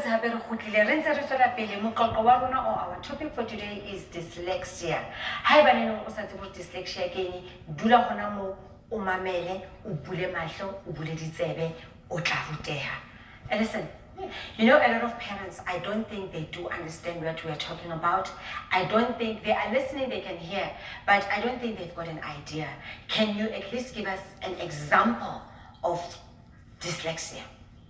viewers, our topic for today is dyslexia. Hi, baneno o sa tsebo dyslexia ke dula hona mo o mamele o bule mahlo o bule ditsebe o tla ruteha. And listen, you know, a lot of parents, I don't think they do understand what we are talking about. I don't think they are listening, they can hear, but I don't think they've got an idea. Can you at least give us an example of dyslexia?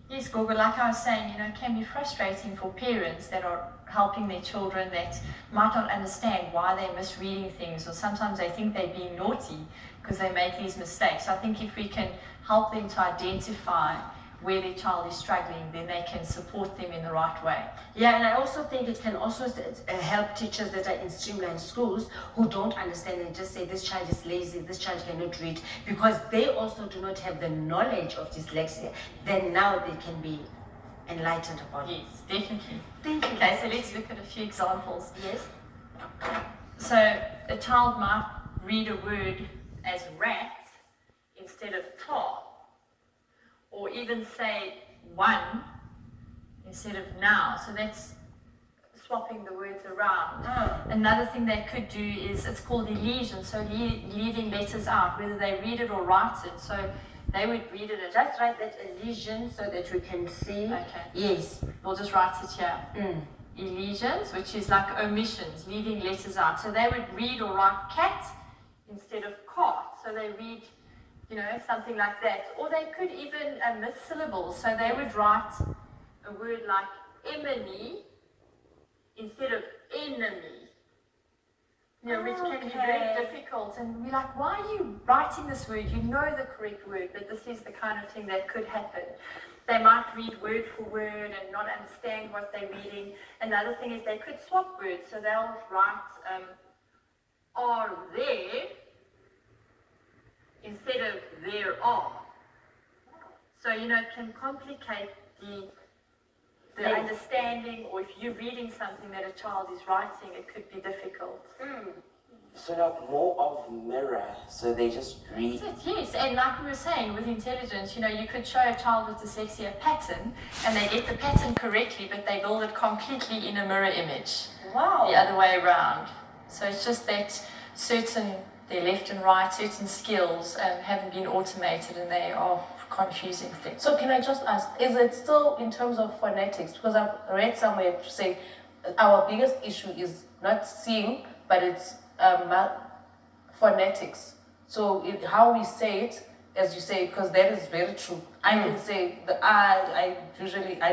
Yes, Google, like I was saying, you know, it can be frustrating for parents that are helping their children that might not understand why they're misreading things, or sometimes they think they're being naughty because they make these mistakes. So I think if we can help them to identify where their child is struggling, then they can support them in the right way. Yeah, and I also think it can also help teachers that are in streamlined schools who don't understand and just say this child is lazy, this child cannot read, because they also do not have the knowledge of dyslexia. Then now they can be enlightened about it. Yes, definitely. Thank you. Okay, so let's look at a few examples. Yes. So a child might read a word as rat instead of tar, or even say one instead of now. So that's swapping the words around. Another thing they could do is, it's called elision, so leaving letters out, whether they read it or write it. So they would read it as, Just write that elision so that we can see. okay, Yes. we'll just write it here. Elisions, which is like omissions, leaving letters out. So they would read or write cat instead of cart. So they read, you know, something like that. Or they could even miss syllables. So they would write a word like emily instead of enemy. You know, which can be very difficult. And we're like, why are you writing this word? You know the correct word, but this is the kind of thing that could happen. They might read word for word and not understand what they're reading. Another thing is they could swap words. So they'll write are there instead of there are. So, you know, it can complicate the understanding, or if you're reading something that a child is writing, it could be difficult. So like more of mirror, so they just read. That's it, yes, and like we were saying, with intelligence, you know, you could show a child with dyslexia a pattern, and they get the pattern correctly, but they build it completely in a mirror image. Wow. The other way around. So it's just that their left and right, certain skills haven't been automated, and they are confusing things. So can I just ask, is it still in terms of phonetics? Because I've read somewhere to say our biggest issue is not seeing, but it's phonetics. So how we say it, as you say, because that is very true. I can say the I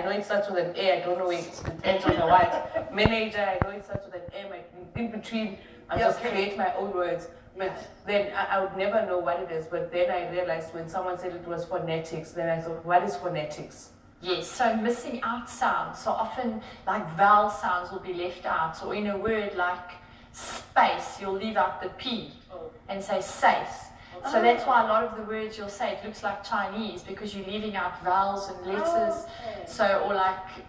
know it starts with an A, I don't know if it ends with a Y. Manager, I know it starts with an M. In between, I just create my own words. But then I would never know what it is. But then I realized when someone said it was phonetics, then I thought, what is phonetics? Yes, so missing out sounds. So often, like vowel sounds will be left out. So in a word like space, you'll leave out the P and say sace. So that's why a lot of the words you'll say, it looks like Chinese, because you're leaving out vowels and letters. So, or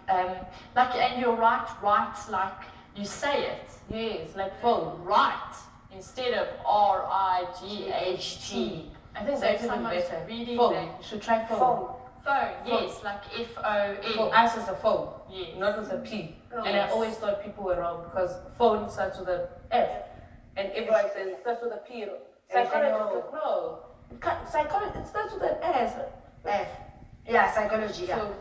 and you'll write like you say it. Yes, like phone. Right. Instead of R-I-G-H-T. I think that's even better. Phone. You should try phone. Phone, yes, like F-O-N. For us, it's a phone, yes. not with a P. And Yes. I always thought people were wrong because phone starts with an F. And everyone says it starts with a P. Psychologist, no. Psychologist, it starts with an S. F. Yeah, psychology. Yeah. So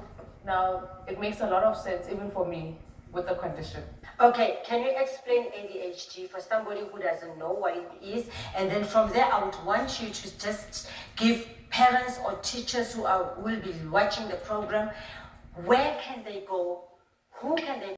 now it makes a lot of sense, even for me, with the condition. Okay, can you explain ADHD for somebody who doesn't know what it is? And then from there, I would want you to just give parents or teachers who will be watching the program, where can they go? Who can they